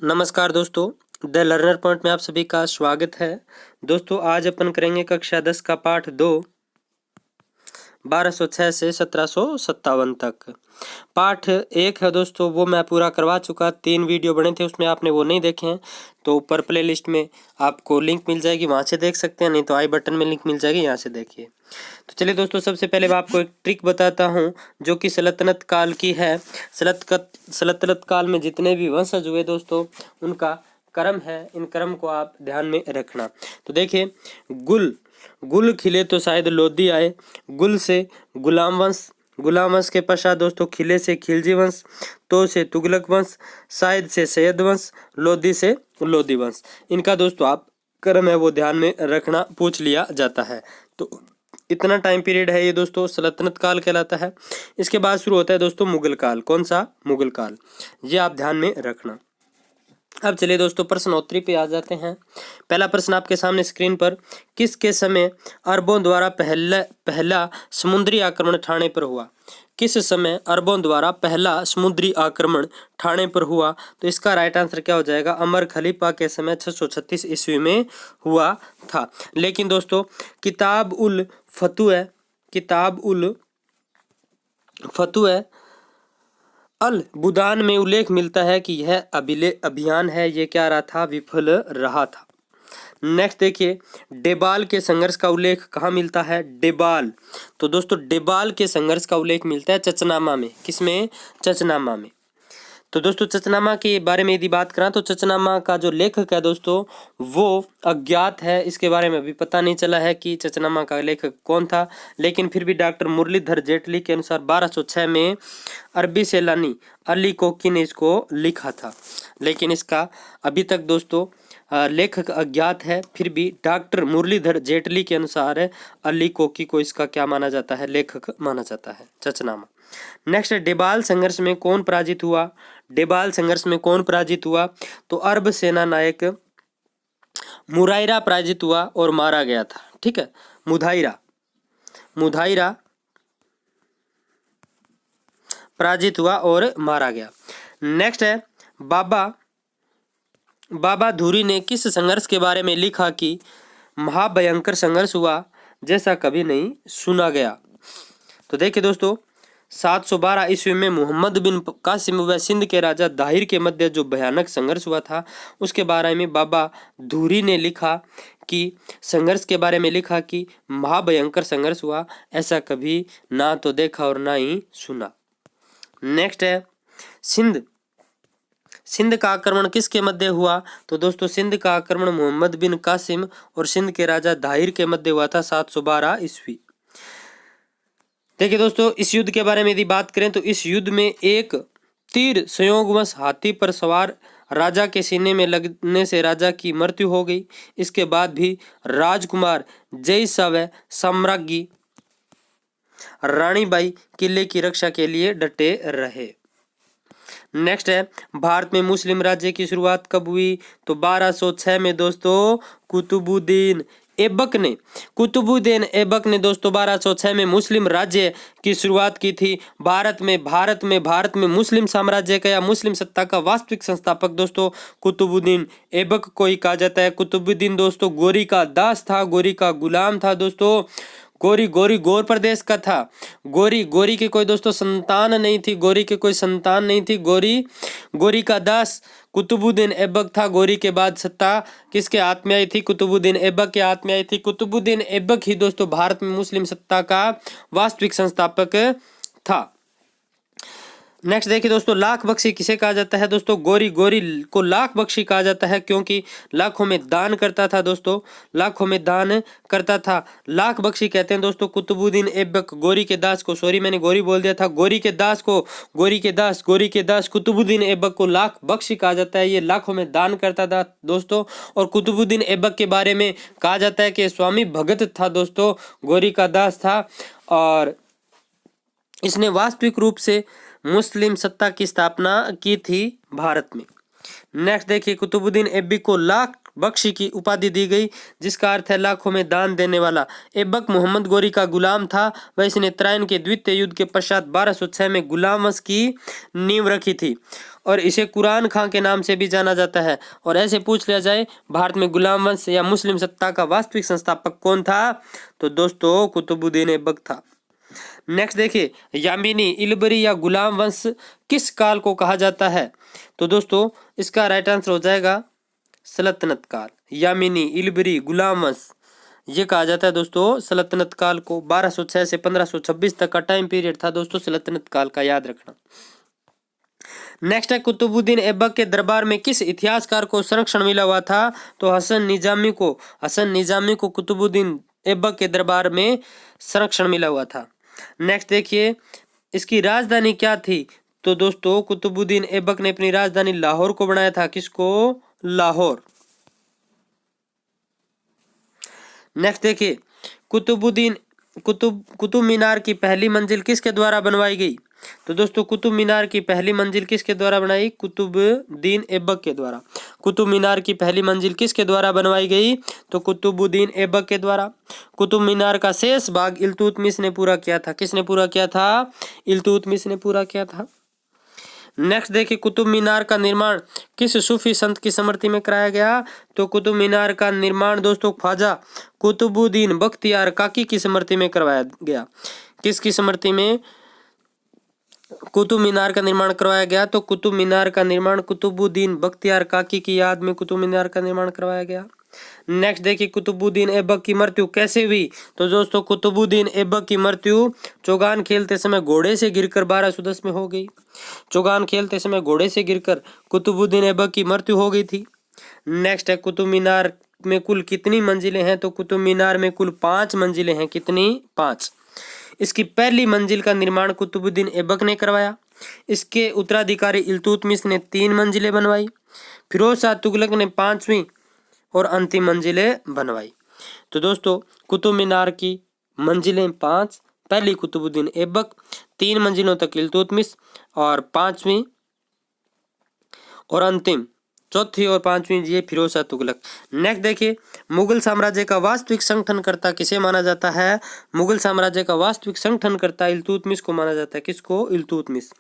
नमस्कार दोस्तों, the learner point में आप सभी का स्वागत है। दोस्तों आज अपन करेंगे कक्षा 10 का पाठ 2 1206 से 1757 तक। पाठ 1 है दोस्तों, वो मैं पूरा करवा चुका। 3 वीडियो बने थे, उसमें आपने वो नहीं देखे हैं तो ऊपर प्ले लिस्ट में आपको लिंक मिल जाएगी, वहाँ से देख सकते हैं, नहीं तो आई बटन में लिंक मिल जाएगी, यहाँ से देखिए। तो चलिए दोस्तों, सबसे पहले मैं आपको एक ट्रिक बताता हूँ जो कि सल्तनत काल की है। सल्तनत काल में जितने भी वंशज हुए दोस्तों, उनका क्रम है, इन क्रम को आप ध्यान में रखना। तो देखिए, गुल खिले तो शायद लोदी आए, गुल से गुलाम वंश, गुलाम वंश के पश्चात दोस्तों खिले से खिलजी वंश, तो से तुगलक वंश, शायद से सैयद वंश, लोदी से लोदी वंश। इनका दोस्तों आप क्रम है वो ध्यान में रखना, पूछ लिया जाता है। तो इतना टाइम पीरियड है ये दोस्तों, सल्तनत काल कहलाता है। इसके बाद शुरू होता है दोस्तों मुगल काल। कौन सा? मुगल काल। ये आप ध्यान में रखना। अब चलिए दोस्तों प्रश्नोत्तरी पे आ जाते हैं। पहला प्रश्न आपके सामने स्क्रीन पर, किसके समय अरबों द्वारा पहला समुद्री आक्रमण ठाणे पर हुआ? किस समय अरबों द्वारा पहला समुद्री आक्रमण ठाणे पर हुआ? तो इसका राइट आंसर क्या हो जाएगा? अमर खलीफा के समय 636 ईस्वी में हुआ था। लेकिन दोस्तों किताब उल फतुह अल बुदान में उल्लेख मिलता है कि यह अभियान है, ये क्या रहा था? विफल रहा था। नेक्स्ट देखिए, डेबाल के संघर्ष का उल्लेख कहाँ मिलता है? डेबाल। तो दोस्तों डेबाल के संघर्ष का उल्लेख मिलता है चचनामा में। किसमें? चचनामा में। तो दोस्तों चचनामा के बारे में यदि बात करें तो चचनामा का जो लेखक है दोस्तों वो अज्ञात है। इसके बारे में अभी पता नहीं चला है कि चचनामा का लेखक कौन था, लेकिन फिर भी डॉक्टर मुरलीधर जेटली के अनुसार 1206 में अरबी सैलानी अली कोकी ने इसको लिखा था। लेकिन इसका अभी तक दोस्तों लेखक अज्ञात है। फिर भी डॉक्टर मुरलीधर जेटली के अनुसार अली कोकी को इसका क्या माना जाता है? लेखक माना जाता है चचनामा। नेक्स्ट, डेबाल संघर्ष में कौन पराजित हुआ? डेबाल संघर्ष में कौन पराजित हुआ? तो अरब सेना नायक मुदाइरा पराजित हुआ और मारा गया था। ठीक है, मुदाइरा पराजित हुआ और मारा गया। नेक्स्ट है, बाबा धूरी ने किस संघर्ष के बारे में लिखा कि महाभयंकर संघर्ष हुआ जैसा कभी नहीं सुना गया? तो देखिए दोस्तों 712 ईस्वी में मोहम्मद बिन कासिम व सिंध के राजा दाहिर के मध्य जो भयानक संघर्ष हुआ था उसके बारे में बाबा धूरी ने लिखा कि संघर्ष के बारे में लिखा कि महाभयंकर संघर्ष हुआ, ऐसा कभी ना तो देखा और ना ही सुना। नेक्स्ट है, सिंध का आक्रमण किसके मध्य हुआ? तो दोस्तों सिंध का आक्रमण मोहम्मद बिन कासिम और सिंध के राजा दाहिर के मध्य हुआ था 712 ईस्वी। देखिए दोस्तों इस युद्ध के बारे में यदि बात करें तो इस युद्ध में एक तीर संयोगवश हाथी पर सवार राजा के सीने में लगने से राजा की मृत्यु हो गई। इसके बाद भी राजकुमार जयसा व सम्राज्ञी रानीबाई किले की रक्षा के लिए डटे रहे। नेक्स्ट है, भारत में मुस्लिम राज्य की शुरुआत कब हुई? तो 1206 में दोस्तों कुतुबुद्दीन ऐबक ने दोस्तों 1206 में मुस्लिम राज्य की शुरुआत की थी। भारत में मुस्लिम साम्राज्य का या मुस्लिम सत्ता का वास्तविक संस्थापक दोस्तों कुतुबुद्दीन ऐबक को ही कहा जाता है। कुतुबुद्दीन दोस्तों गोरी का दास था, गोरी का गुलाम था दोस्तों। गोरी गौर प्रदेश का था। गोरी के कोई दोस्तों संतान नहीं थी। गोरी का दास कुतुबुद्दीन ऐबक था। गोरी के बाद सत्ता किसके हाथ में आई थी? कुतुबुद्दीन ऐबक के हाथ में आई थी। कुतुबुद्दीन ऐबक ही दोस्तों भारत में मुस्लिम सत्ता का वास्तविक संस्थापक था। नेक्स्ट देखिए दोस्तों, लाख बख्शी किसे कहा जाता है? दोस्तों गोरी को लाख बख्शी कहा जाता है क्योंकि लाखों में दान करता था दोस्तों, लाख बख्शी कहते हैं दोस्तों कुतुबुद्दीन ऐबक गोरी के दास को, सॉरी मैंने गोरी बोल दिया था, गोरी के दास कुतुबुद्दीन ऐबक को लाख बख्शी कहा जाता है। ये लाखों में दान करता था दोस्तों। और कुतुबुद्दीन ऐबक के बारे में कहा जाता है कि स्वामी भगत था दोस्तों, गोरी का दास था और इसने वास्तविक रूप से मुस्लिम सत्ता की स्थापना की थी भारत में। नेक्स्ट देखिए, कुतुबुद्दीन ऐबक को लाख बख्शी की उपाधि दी गई जिसका अर्थ है लाखों में दान देने वाला। ऐबक मोहम्मद गोरी का गुलाम था व इसने तराइन के द्वितीय युद्ध के पश्चात 1206 में गुलाम वंश की नींव रखी थी और इसे कुरान खां के नाम से भी जाना जाता है। और ऐसे पूछ लिया जाए भारत में गुलाम वंश या मुस्लिम सत्ता का वास्तविक संस्थापक कौन था, तो दोस्तों कुतुबुद्दीन ऐबक था। नेक्स्ट देखिए, यामीनी, इलबरी या गुलाम वंश किस काल को कहा जाता है, तो दोस्तों इसका राइट आंसर हो जाएगा सल्तनत काल। यामीनी, इलबरी, गुलाम वंश ये कहा जाता है दोस्तों सल्तनत काल को। 1206 से 1526 तक का टाइम पीरियड था दोस्तों सल्तनत काल का, याद रखना। नेक्स्ट है, कुतुबुद्दीन ऐबक के दरबार में किस इतिहासकार को संरक्षण मिला हुआ था, तो हसन निजामी को कुतुबुद्दीन ऐबक के दरबार में संरक्षण मिला हुआ था। नेक्स्ट देखिए, इसकी राजधानी क्या थी, तो दोस्तों कुतुबुद्दीन ऐबक ने अपनी राजधानी लाहौर को बनाया था। किसको? लाहौर। नेक्स्ट देखिए, कुतुब मीनार की पहली मंजिल किसके द्वारा बनवाई गई, तो दोस्तों कुतुब मीनार की पहली मंजिल किसके द्वारा बनाई, कुतुबुद्दीन ऐबक के द्वारा। कुतुब मीनार की पहली मंजिल किसके द्वारा बनवाई गई, तो कुतुबुद्दीन ऐबक के द्वारा। कुतुब मीनार का शेष भाग इल्तुतमिश ने पूरा किया था। किसने पूरा किया था? इल्तुतमिश ने पूरा किया था। नेक्स्ट देखिए, कुतुब मीनार का निर्माण किस सूफी संत की स्मृति में कराया गया, तो कुतुब मीनार का निर्माण दोस्तों ख्वाजा कुतुबुद्दीन बख्तियार काकी की स्मृति में करवाया गया। किसकी स्मृति में कुतुब मीनार का निर्माण करवाया गया, तो कुतुब मीनार का निर्माण कुतुबुद्दीन बख्तियार काकी की याद में कुतुब मीनार का निर्माण करवाया गया। नेक्स्ट देखिए, कुतुबुद्दीन ऐबक की मृत्यु कैसे हुई, तो दोस्तों कुतुबुद्दीन ऐबक की मृत्यु चौगान खेलते समय घोड़े से गिरकर 1210 में हो गई। चौगान खेलते समय घोड़े से गिरकर कुतुबुद्दीन ऐबक की मृत्यु हो गई थी। नेक्स्ट है, कुतुब मीनार में कुल कितनी मंजिलें हैं, तो कुतुब मीनार में कुल 5 मंजिलें हैं। कितनी? 5। इसकी पहली मंजिल का निर्माण कुतुबुद्दीन ऐबक ने करवाया। इसके उत्तराधिकारी इल्तुतमिश ने 3 मंजिलें बनवाई। फिरोज शाह तुगलक ने 5वीं और अंतिम मंजिलें बनवाई। तो दोस्तों कुतुब मीनार की मंजिलें 5, पहली कुतुबुद्दीन ऐबक, 3 मंजिलों तक इल्तुतमिश और 5वीं और अंतिम, चौथी और 5वीं ये फिरोज शाह तुगलक। नेक्स्ट देखिए, मुगल साम्राज्य का वास्तविक संगठनकर्ता किसे माना जाता है, मुगल साम्राज्य का वास्तविक संगठनकर्ता इल्तुतमिश को माना जाता है। किसको? इल्तुतमिश।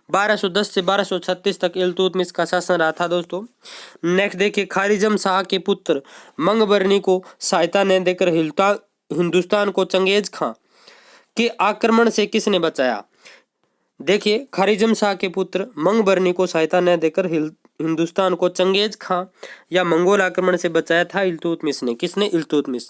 1210 से 1236 तक इल्तुतमिश का शासन रहा था दोस्तों। नेक्स्ट देखिए, खारिजम शाह के पुत्र मंगबरनी को सहायता न देकर हिंदुस्तान को चंगेज खां के आक्रमण से किसने बचाया। देखिए, खारिजम शाह के पुत्र मंगबरनी को सहायता न देकर हिंदुस्तान को चंगेज खां या मंगोल आक्रमण से बचाया था इल्तुतमिश ने। किसने? इल्तुतमिश।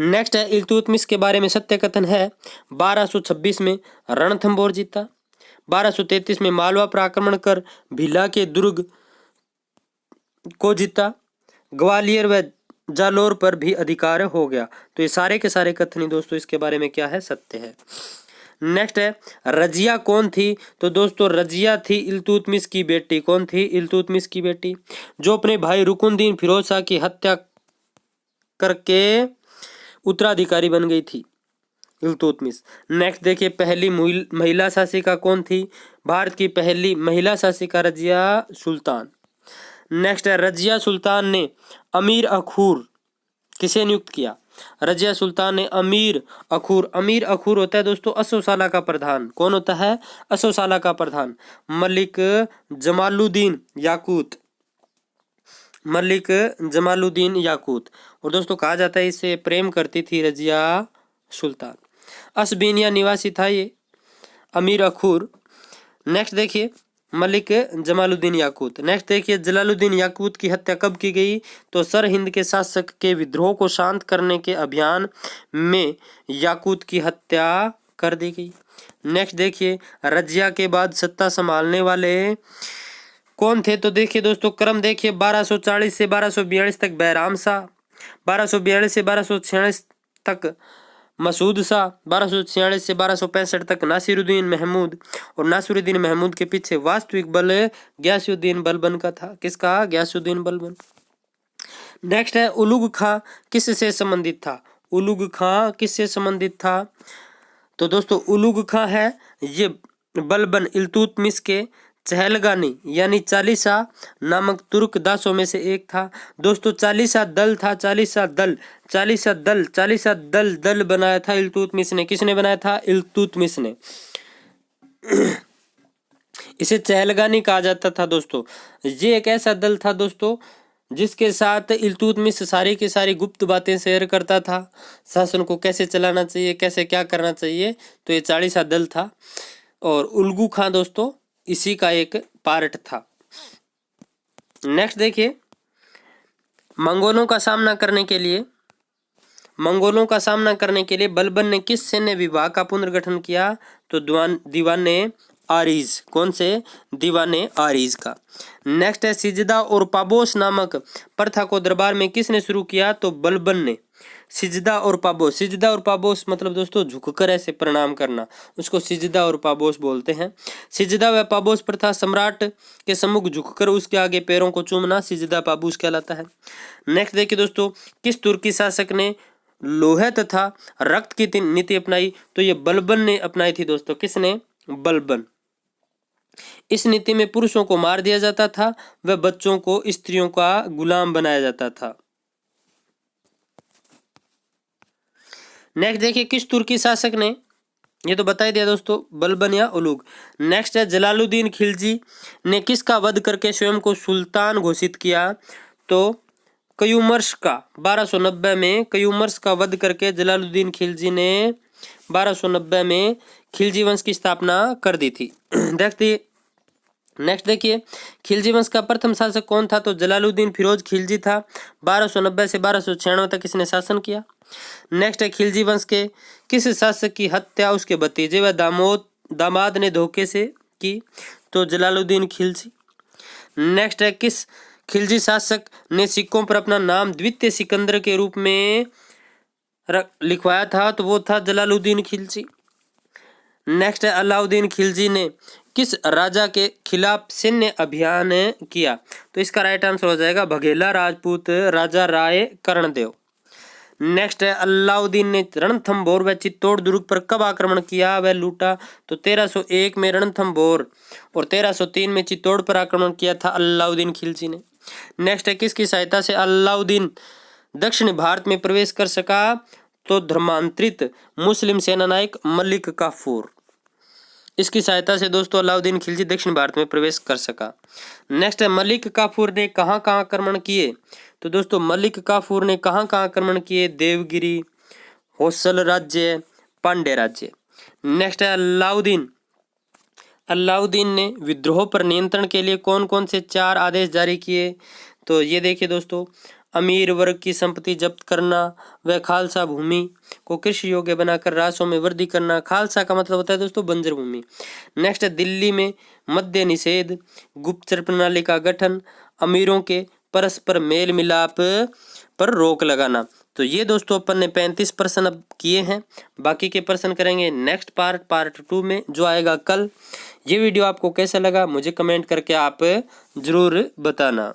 नेक्स्ट है, इल्तुतमिश के बारे में सत्य कथन है। 1226 में रणथंबोर जीता। 1233 में मालवा पर आक्रमण कर भिला के दुर्ग को जीता। ग्वालियर व जालोर पर भी अधिकार हो गया। तो ये सारे के सारे कथन दोस्तों इसके बारे में क्या है? सत्य है। नेक्स्ट है, रजिया कौन थी, तो दोस्तों रजिया थी इल्तुतमिश की बेटी। कौन थी? इल्तुतमिश की बेटी, जो अपने भाई रुकुनुद्दीन फिरोज शाह की हत्या करके उत्तराधिकारी बन गई थी इल्तुतमिश। नेक्स्ट देखिए, पहली महिला शासिका कौन थी, भारत की पहली महिला शासिका रजिया सुल्तान। नेक्स्ट है, रजिया सुल्तान ने अमीर अखूर किसे नियुक्त किया, रजिया सुल्तान ने अमीर अखूर होता है दोस्तों असोसाला का प्रधान। कौन होता है? असोसाला का प्रधान। मलिक जमालुद्दीन याकूत। और दोस्तों कहा जाता है इसे प्रेम करती थी रजिया सुल्तान। असबेनिया निवासी था ये अमीर अखूर। नेक्स्ट देखिए, मलिक जमालुद्दीन याकूत। नेक्स्ट देखिए, जलालुद्दीन याकूत की हत्या कब की गई, तो सरहिंद के शासक के विद्रोह को शांत करने के अभियान में याकूत की हत्या कर दी गई। नेक्स्ट देखिए, रजिया के बाद सत्ता संभालने वाले कौन थे, तो देखिए दोस्तों क्रम देखिए, 1240 से 1242 तक बैराम शाह, 1242 से 1246 तक मसूद शाह, 1246 से 1265 तक नासिरुद्दीन महमूद। और नासिरुद्दीन महमूद के पीछे वास्तविक बल गयासुद्दीन बलबन का था। किसका? गयासुद्दीन बलबन। नेक्स्ट है, उलुग खां किससे संबंधित था, उलुग खां किससे संबंधित था, तो दोस्तों उलुग खां है ये बलबन इल्तुतमिश के चहलगानी यानी चालीसा नामक तुर्क दासों में से एक था दोस्तों। चालीसा दल था, चालीसा दल बनाया था इल्तुतमिश ने। किसने बनाया था? इल्तुतमिश ने। इसे चहलगानी कहा जाता था दोस्तों। ये एक ऐसा दल था दोस्तों जिसके साथ इल्तुतमिश सारी की सारी गुप्त बातें शेयर करता था, शासन को कैसे चलाना चाहिए, कैसे क्या करना चाहिए। तो ये चालीसा दल था और उल्गू खां दोस्तों इसी का एक पार्ट था। नेक्स्ट देखिए, मंगोलों का सामना करने के लिए बलबन ने किस सैन्य विभाग का पुनर्गठन किया? तो दीवाने आरीज। कौन से? दीवाने आरीज का। नेक्स्ट है, सिजदा और पाबोस नामक प्रथा को दरबार में किसने शुरू किया? तो बलबन ने। सिजदा और पाबोस मतलब दोस्तों झुककर ऐसे प्रणाम करना, उसको सिजदा और पाबोस बोलते हैं। सिजदा व पाबोस प्रथा सम्राट के सम्मुख झुककर उसके आगे पैरों को चूमना सिजदा पाबोस कहलाता है। नेक्स्ट देखिए दोस्तों, किस तुर्की शासक ने लोहे तथा रक्त की नीति अपनाई? तो ये बलबन ने अपनाई थी दोस्तों। किसने? बलबन। इस नीति में पुरुषों को मार दिया जाता था व बच्चों को स्त्रियों का गुलाम बनाया जाता था। नेक्स्ट देखिए, किस तुर्की शासक ने, ये तो बता ही दिया दोस्तों, बलबन या उलुग। नेक्स्ट है, जलालुद्दीन खिलजी ने किसका वध करके स्वयं को सुल्तान घोषित किया? तो कयूमर्स का। 1290 में कयूमर्स का वध करके जलालुद्दीन खिलजी ने 1290 में खिलजी वंश की स्थापना कर दी थी। नेक्स्ट देखिए, खिलजी वंश का प्रथम शासक कौन था? तो जलालुद्दीन फिरोज खिलजी था। 1290 से 1296 तक इसने शासन किया। नेक्स्ट है, खिलजी वंश के किस शासक की हत्या उसके भतीजे व दामाद ने धोखे से की? तो जलालुद्दीन खिलजी। नेक्स्ट है, किस खिलजी शासक ने सिक्कों पर अपना नाम द्वितीय सिकंदर के रूप में लिखवाया था? तो वो था जलालुद्दीन खिलजी। नेक्स्ट है, अलाउद्दीन खिलजी ने किस राजा के खिलाफ सैन्य अभियान किया? तो इसका राइट आंसर हो जाएगा बघेला राजपूत राजा राय कर्णदेव। नेक्स्ट है, अलाउद्दीन ने रणथंभौर व चित्तौड़ दुर्ग पर कब आक्रमण किया व लूटा? तो 1301 में रणथंभौर और 1303 में चित्तौड़ पर आक्रमण किया था अलाउद्दीन खिलजी ने। नेक्स्ट है, किसकी सहायता से अलाउद्दीन दक्षिण भारत में प्रवेश कर सका? तो धर्मांतरित मुस्लिम सेनानायक मलिक काफूर, इसकी सहायता से दोस्तों अलाउद्दीन खिलजी दक्षिण भारत में प्रवेश कर सका। नेक्स्ट है, मलिक काफूर ने कहाँ कहाँ आक्रमण किए? तो दोस्तों मलिक काफूर ने कहाँ कहाँ आक्रमण किए? देवगिरी, होसल राज्य, पांड्य राज्य। नेक्स्ट है, अलाउद्दीन ने विद्रोह पर नियंत्रण के लिए कौन कौन से 4 आदेश जारी किए? तो ये देखिए दोस्तों, अमीर वर्ग की संपत्ति जब्त करना व खालसा भूमि को कृषि योग्य बनाकर राजस्व में वृद्धि करना। खालसा का मतलब होता है दोस्तों बंजर भूमि। नेक्स्ट है, दिल्ली में मद्य निषेध, गुप्तचर प्रणाली का गठन, अमीरों के परस्पर मेल मिलाप पर रोक लगाना। तो ये दोस्तों अपन ने 35 प्रश्न अब किए हैं, बाकी के प्रश्न करेंगे नेक्स्ट पार्ट 2 में जो आएगा कल। ये वीडियो आपको कैसा लगा मुझे कमेंट करके आप जरूर बताना।